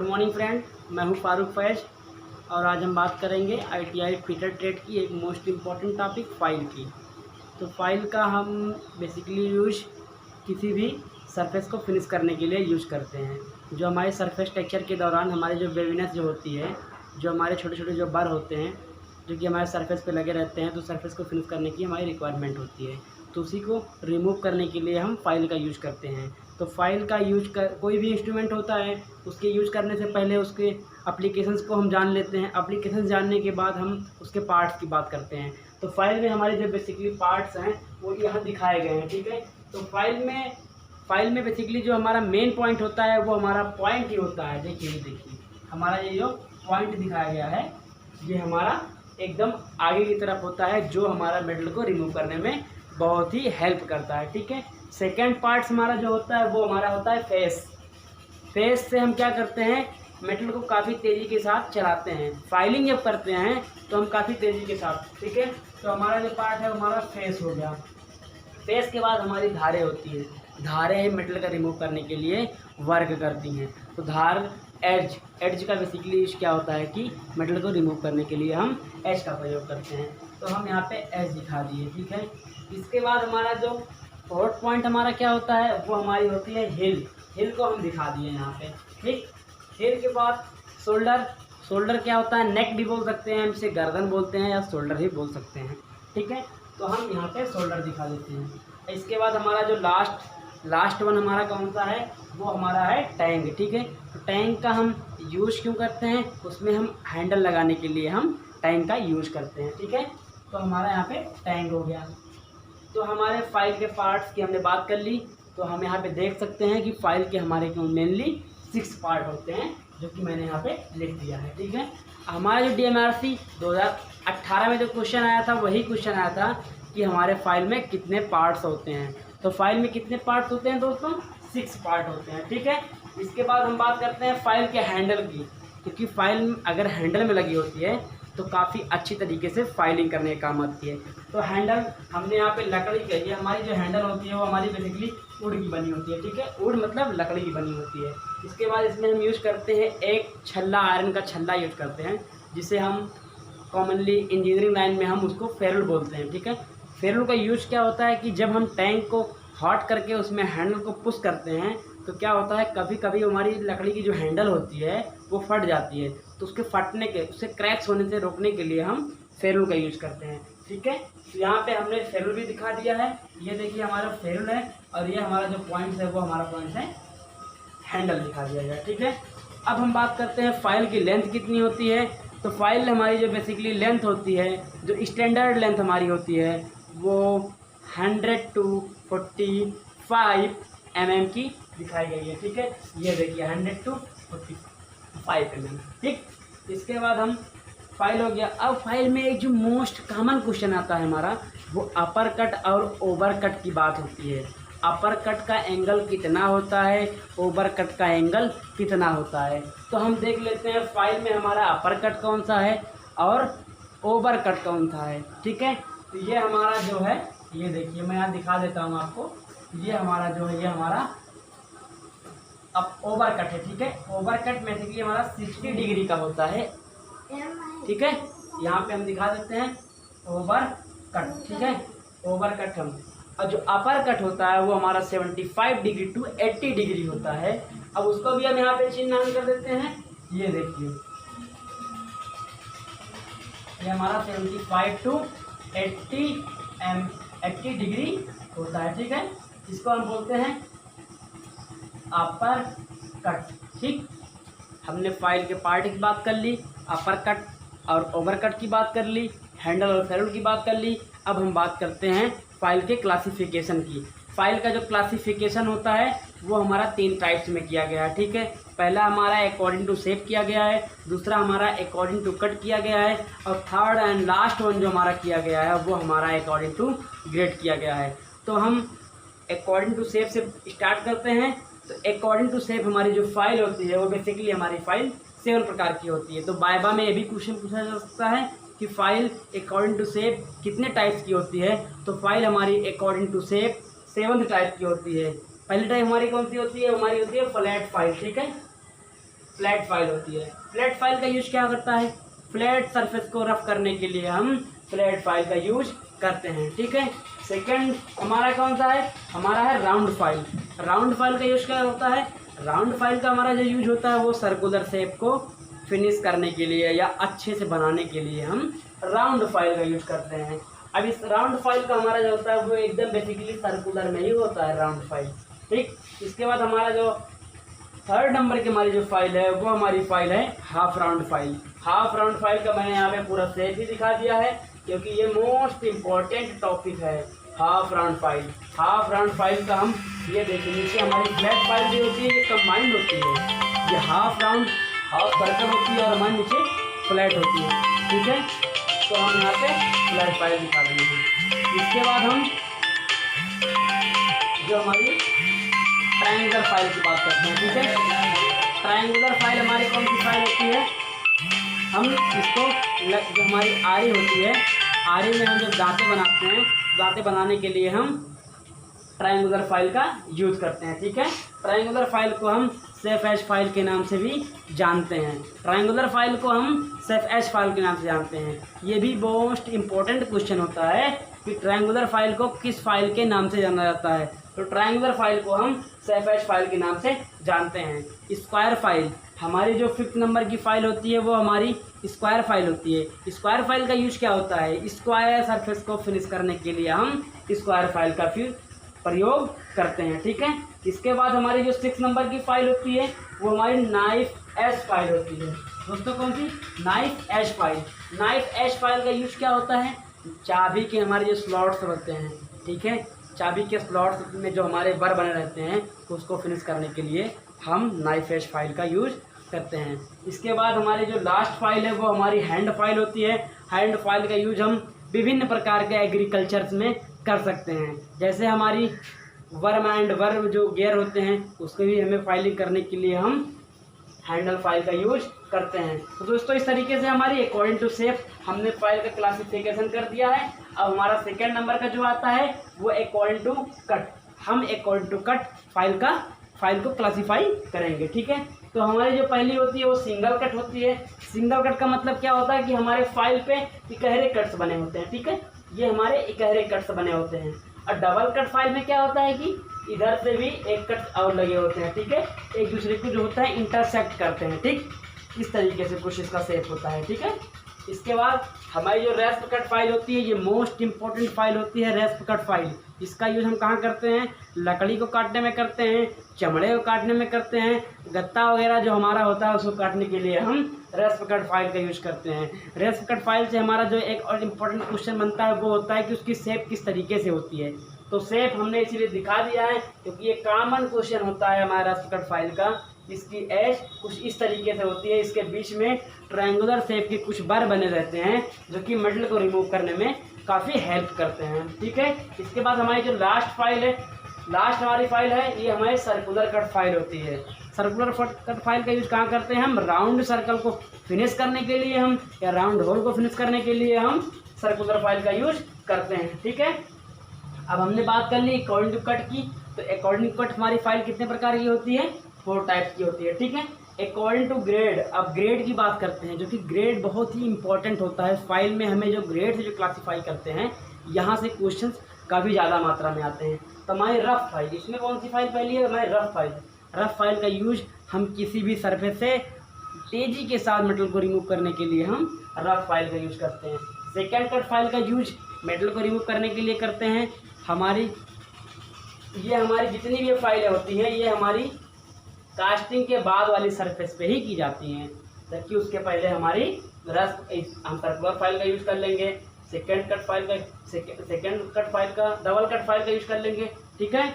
Good morning friend, मैं हूं फारूक फैज और आज हम बात करेंगे आईटीआई फिटर ट्रेड की एक मोस्ट इम्पॉर्टेंट टॉपिक फाइल की। तो फाइल का हम बेसिकली यूज किसी भी सरफेस को फिनिश करने के लिए यूज़ करते हैं। जो हमारे सरफेस टेक्सचर के दौरान हमारे जो वेविनेस जो होती है, जो हमारे छोटे छोटे जो बर होते हैं जो कि हमारे सरफेस पे लगे रहते हैं, तो सरफेस को फिनिश करने की हमारी रिक्वायरमेंट होती है। तो उसी को रिमूव करने के लिए हम फाइल का यूज़ करते हैं। तो फाइल का यूज कर कोई भी इंस्ट्रूमेंट होता है, उसके यूज करने से पहले उसके एप्लीकेशंस को हम जान लेते हैं। एप्लीकेशंस जानने के बाद हम उसके पार्ट्स की बात करते हैं। तो फाइल में हमारे जो बेसिकली पार्ट्स हैं वो यहाँ दिखाए गए हैं, ठीक है। तो फाइल में बेसिकली जो हमारा मेन पॉइंट होता है वो हमारा पॉइंट ही होता है। देखिए हमारा ये जो पॉइंट दिखाया गया है ये हमारा एकदम आगे की तरफ होता है, जो हमारा मेटल को रिमूव करने में बहुत ही हेल्प करता है, ठीक है। सेकेंड पार्ट्स हमारा जो होता है वो हमारा होता है फेस से हम क्या करते हैं, मेटल को काफ़ी तेज़ी के साथ चलाते हैं। फाइलिंग जब करते हैं तो हम काफ़ी तेज़ी के साथ, ठीक है। तो हमारा जो पार्ट है हमारा फेस हो गया। फेस के बाद हमारी धारें होती हैं। धारें मेटल का रिमूव करने के लिए वर्क करती हैं। तो धार एड्ज का बेसिकली क्या होता है कि मेटल को रिमूव करने के लिए हम एज का प्रयोग करते हैं। तो हम यहाँ पे एज दिखा दिए, ठीक है। इसके बाद हमारा जो फोर्थ पॉइंट हमारा क्या होता है वो हमारी होती है हिल को हम दिखा दिए यहाँ पे, ठीक। हिल के बाद शोल्डर क्या होता है, नेक भी बोल सकते हैं, हम इसे गर्दन बोलते हैं या शोल्डर ही बोल सकते हैं, ठीक है। तो हम यहाँ पे शोल्डर दिखा देते हैं। इसके बाद हमारा जो लास्ट वन हमारा कौन सा है वो हमारा है टैंक, ठीक है। तो टैंक का हम यूज़ क्यों करते हैं, उसमें हम हैंडल लगाने के लिए हम टैंक का यूज़ करते हैं, ठीक है। तो हमारा यहाँ पे टैंक हो गया। तो हमारे फाइल के पार्ट्स की हमने बात कर ली। तो हम यहाँ पे देख सकते हैं कि फाइल के हमारे मेनली 6 पार्ट होते हैं, जो कि मैंने यहाँ पे लिख दिया है, ठीक है। हमारा जो DMRC 2018 में जो क्वेश्चन आया था वही क्वेश्चन आया था कि हमारे फाइल में कितने पार्ट्स होते हैं। तो फाइल में कितने पार्ट्स होते हैं दोस्तों, 6 पार्ट होते हैं, ठीक है। इसके बाद हम बात करते हैं फाइल के हैंडल की, क्योंकि फाइल अगर हैंडल में लगी होती है तो काफ़ी अच्छी तरीके से फाइलिंग करने का काम आती है। तो हैंडल हमने यहाँ पे लकड़ी का, ये हमारी जो हैंडल होती है वो हमारी बेसिकली वुड की बनी होती है, ठीक है। वुड मतलब लकड़ी की बनी होती है। इसके बाद इसमें हम यूज़ करते हैं एक छल्ला, आयरन का छल्ला यूज़ करते हैं, जिसे हम कॉमनली इंजीनियरिंग लाइन में हम उसको फेरुल बोलते हैं, ठीक है। फेरुल का यूज़ क्या होता है कि जब हम टैंक को हॉट करके उसमें हैंडल को पुश करते हैं तो क्या होता है, कभी कभी हमारी लकड़ी की जो हैंडल होती है वो फट जाती है। तो उसके फटने के, उससे क्रैक्स होने से रोकने के लिए हम फेरुल का यूज़ करते हैं, ठीक है। तो यहाँ पे हमने फेरुल भी दिखा दिया है। ये देखिए हमारा फेरुल है और ये हमारा जो पॉइंट्स है वो हमारा पॉइंट्स है हैंडल दिखा दिया गया, ठीक है। अब हम बात करते हैं फाइल की लेंथ कितनी होती है। तो फाइल हमारी जो बेसिकली लेंथ होती है, जो स्टैंडर्ड लेंथ हमारी होती है वो 100 to 45 mm की दिखाई गई है, ठीक है। ये देखिए 100 to 45 mm, ठीक। इसके बाद हम फाइल हो गया। अब फाइल में एक जो मोस्ट कॉमन क्वेश्चन आता है हमारा वो अपर कट और ओवर कट की बात होती है। अपर कट का एंगल कितना होता है, ओवर कट का एंगल कितना होता है। तो हम देख लेते हैं फाइल में हमारा अपर कट कौन सा है और ओवर कट कौन सा है, ठीक है। तो ये हमारा जो है, ये देखिए मैं यहाँ दिखा देता हूँ आपको। ये हमारा जो है ये हमारा अब ओवर कट है, ठीक है। ओवर कट बेसिकली हमारा 60 डिग्री का होता है, ठीक है। यहाँ पे हम दिखा देते हैं ओवर कट, ठीक है। ओवर कट हम, और जो अपर कट होता है वो हमारा 75 डिग्री टू 80 डिग्री होता है। अब उसको भी हम यहाँ पे चिन्हांकित कर देते हैं। ये देखिए ये हमारा 75 टू 80 डिग्री होता है, ठीक है। इसको हम बोलते हैं अपर कट, ठीक। हमने फाइल के पार्ट की बात कर ली, अपर कट और ओवर कट की बात कर ली, हैंडल और फेरुल की बात कर ली। अब हम बात करते हैं फाइल के क्लासिफिकेशन की। फाइल का जो क्लासिफिकेशन होता है वो हमारा 3 टाइप्स में किया गया है, ठीक है। पहला हमारा अकॉर्डिंग टू शेप किया गया है, दूसरा हमारा अकॉर्डिंग टू कट किया गया है, और थर्ड एंड लास्ट वन जो हमारा किया गया है वो हमारा अकॉर्डिंग टू ग्रेड किया गया है। तो हम अकॉर्डिंग टू शेप से स्टार्ट करते हैं। तो अकॉर्डिंग टू शेप हमारी जो फाइल होती है वो बेसिकली हमारी फाइल 7 प्रकार की होती है। तो वाइवा में ये भी क्वेश्चन पूछा जा सकता है कि फाइल अकॉर्डिंग टू शेप कितने टाइप्स की होती है। तो फाइल हमारी according to shape 7th type की होती है। पहली टाइप हमारी कौन सी होती है, हमारी होती है फ्लैट फाइल, ठीक है। फ्लैट फाइल होती है। फ्लैट फाइल का यूज क्या करता है, फ्लैट सरफेस को रफ करने के लिए हम फ्लैट फाइल का यूज करते हैं, ठीक है। सेकंड हमारा कौन सा है, हमारा है राउंड फाइल। राउंड फाइल का यूज क्या होता है, राउंड फाइल का हमारा जो यूज होता है वो सर्कुलर शेप को फिनिश करने के लिए या अच्छे से बनाने के लिए हम राउंड फाइल का यूज करते हैं। अब इस राउंड फाइल का हमारा जो होता है वो एकदम बेसिकली सर्कुलर में ही होता है राउंड फाइल, ठीक। इसके बाद हमारा जो थर्ड नंबर की हमारी जो फाइल है वो हमारी फाइल है half round file. Half round file का मैंने यहाँ पे पूरा सेट ही दिखा दिया है क्योंकि ये मोस्ट इम्पॉर्टेंट टॉपिक है half round file. Half round file का हम ये देखिए नीचे हमारी फ्लैट फाइल जो होती है ये कंबाइंड होती है, ये हाफ राउंड हाफ सर्कल होती है और हमारे नीचे फ्लैट होती है, ठीक है। तो हम यहाँ पे फ्लैट फाइल दिखा देंगे। इसके बाद हम जो हमारी ट्रायंगुलर फाइल की बात करते हैं, ठीक है। ट्रायंगुलर फाइल हमारी कौन सी फाइल होती है, हम इसको जो हमारी आरी होती है, आरी में हम जो दांतें बनाते हैं, दांतें बनाने के लिए हम ट्रायंगुलर फाइल का यूज करते हैं, ठीक है। ट्रायंगुलर फाइल को हम सेफ एज फाइल के नाम से भी जानते हैं। ट्रायंगुलर फाइल को हम सेफ एज फाइल के नाम से जानते हैं। ये भी मोस्ट इम्पोर्टेंट क्वेश्चन होता है कि ट्रायंगुलर फाइल को किस फाइल के नाम से जाना जाता है। तो ट्रायंगुलर फाइल को हम सेफ एज फाइल के नाम से जानते हैं। स्क्वायर फाइल हमारी जो 5th नंबर की फाइल होती है वो हमारी स्क्वायर फाइल होती है। स्क्वायर फाइल का यूज क्या होता है, स्क्वायर सरफेस को फिनिश करने के लिए हम स्क्वायर फाइल का फिर प्रयोग करते हैं, ठीक है। इसके बाद हमारी जो 6 नंबर की फाइल होती है वो हमारी नाइफ एज फाइल होती है। दोस्तों कौन सी, knife edge file. Knife edge file का यूज क्या होता है, चाबी के हमारे जो स्लॉट्स होते हैं, ठीक है, चाबी के स्लॉट्स में जो हमारे बर बने रहते हैं उसको फिनिश करने के लिए हम नाइफ एज फाइल का यूज करते हैं। इसके बाद हमारी जो लास्ट फाइल है वो हमारी हैंड फाइल होती है। हैंड फाइल का यूज हम विभिन्न प्रकार के एग्रीकल्चर्स में कर सकते हैं, जैसे हमारी वर्म एंड वर्म जो गेयर होते हैं उसको भी हमें फाइलिंग करने के लिए हम हैंडल फाइल का यूज करते हैं। तो दोस्तों इस तरीके से हमारी अकॉर्डिंग टू शेप हमने फाइल का क्लासिफिकेशन कर दिया है। अब हमारा सेकेंड नंबर का जो आता है वो अकॉर्डिंग टू कट। हम अकॉर्डिंग टू कट फाइल को क्लासीफाई करेंगे, ठीक है। तो हमारी जो पहली होती है वो सिंगल कट होती है। सिंगल कट का मतलब क्या होता है कि हमारे फाइल पे इकहरे कट्स बने होते हैं, ठीक है, ये हमारे इकहरे कट्स बने होते हैं। और डबल कट फाइल में क्या होता है कि इधर से भी एक कट और लगे होते हैं, ठीक है, एक दूसरे को जो होता है इंटरसेक्ट करते हैं, ठीक, इस तरीके से कुछ इसका शेप होता है, ठीक है। इसके बाद हमारी जो रेस्प कट फाइल होती है ये मोस्ट इंपॉर्टेंट फाइल होती है, रेस्प कट फाइल। इसका यूज हम कहाँ करते हैं, लकड़ी को काटने में करते हैं, चमड़े को काटने में करते हैं, गत्ता वगैरह जो हमारा होता है उसको काटने के लिए हम रेस्प कट फाइल का यूज करते हैं। रेस्प कट फाइल से हमारा जो एक और इम्पोर्टेंट क्वेश्चन बनता है वो होता है कि उसकी शेप किस तरीके से होती है। तो शेप हमने इसीलिए दिखा दिया है क्योंकि ये कॉमन क्वेश्चन होता है हमारा रेस्प कट फाइल का। इसकी एज कुछ इस तरीके से होती है, इसके बीच में ट्रायंगुलर शेप के कुछ बार बने रहते हैं जो कि मेटल को रिमूव करने में काफ़ी हेल्प करते हैं, ठीक है। इसके बाद हमारी जो लास्ट फाइल है, लास्ट हमारी फाइल है ये हमारी सर्कुलर कट फाइल होती है। सर्कुलर कट फाइल का यूज कहाँ करते हैं, हम राउंड सर्कल को फिनिश करने के लिए हम या राउंड होल को फिनिश करने के लिए हम सर्कुलर फाइल का यूज करते हैं, ठीक है। अब हमने बात कर ली अकॉर्डिंग टू कट की। तो अकॉर्डिंग टू कट हमारी फाइल कितने प्रकार की होती है, 4 टाइप्स की होती है, ठीक है। अकॉर्डिंग टू ग्रेड, अब ग्रेड की बात करते हैं जो कि ग्रेड बहुत ही इंपॉर्टेंट होता है फाइल में। हमें जो ग्रेड से जो क्लासीफाई करते हैं यहाँ से क्वेश्चंस काफ़ी ज़्यादा मात्रा में आते हैं। तो हमारी रफ फाइल, इसमें कौन सी फाइल पहली है, हमारी रफ फाइल। रफ फाइल का यूज हम किसी भी सरफेस से तेज़ी के साथ मेटल को रिमूव करने के लिए हम रफ फाइल का यूज करते हैं। सेकेंड कट फाइल का यूज मेटल को रिमूव करने के लिए करते हैं। हमारी जितनी भी फाइलें होती हैं ये हमारी कास्टिंग के बाद वाली सरफेस पे ही की जाती हैं, जबकि उसके पहले हमारी हम सर्कुलर फाइल का यूज़ कर लेंगे। सेकेंड कट फाइल का डबल कट फाइल का यूज़ कर लेंगे, ठीक है।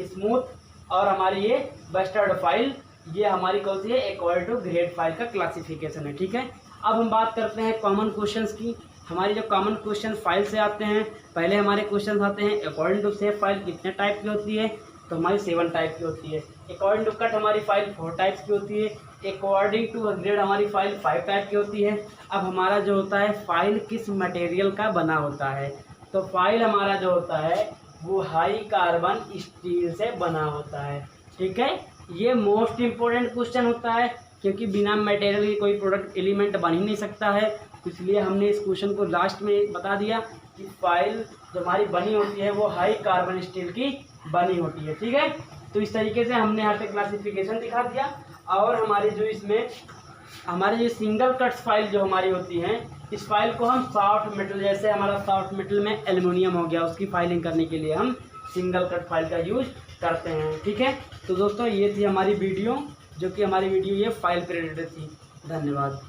स्मूथ और हमारी ये बस्टर्ड फाइल, ये हमारी कौन सी है, अकॉर्डिंग टू ग्रेड फाइल का क्लासिफिकेशन है, ठीक है। अब हम बात करते हैं कॉमन क्वेश्चंस की। हमारी जो कॉमन क्वेश्चन फाइल से आते हैं, पहले हमारे क्वेश्चन आते हैं अकॉर्डिंग टू शेप फाइल कितने टाइप की होती है, तो हमारी 7 टाइप की होती है। अकॉर्डिंग टू कट हमारी फाइल 4 टाइप्स की होती है। अकॉर्डिंग टू ग्रेड हमारी फाइल 5 टाइप की होती है। अब हमारा जो होता है फाइल किस मटेरियल का बना होता है, तो फाइल हमारा जो होता है वो हाई कार्बन स्टील से बना होता है, ठीक है। ये मोस्ट इम्पोर्टेंट क्वेश्चन होता है क्योंकि बिना मटेरियल के कोई प्रोडक्ट एलिमेंट बन ही नहीं सकता है। इसलिए हमने इस क्वेश्चन को लास्ट में बता दिया कि फाइल जो हमारी बनी होती है वो हाई कार्बन स्टील की बनी होती है। ठीक है, तो इस तरीके से हमने यहाँ पे क्लासिफिकेशन दिखा दिया। और हमारे जो इसमें हमारे जो सिंगल कट्स फाइल जो हमारी होती हैं, इस फाइल को हम सॉफ्ट मेटल, जैसे हमारा सॉफ्ट मेटल में एल्युमिनियम हो गया, उसकी फाइलिंग करने के लिए हम सिंगल कट फाइल का यूज करते हैं। ठीक है, तो दोस्तों ये थी हमारी वीडियो, जो कि हमारी वीडियो ये फाइल पे रिलेटेड थी। धन्यवाद।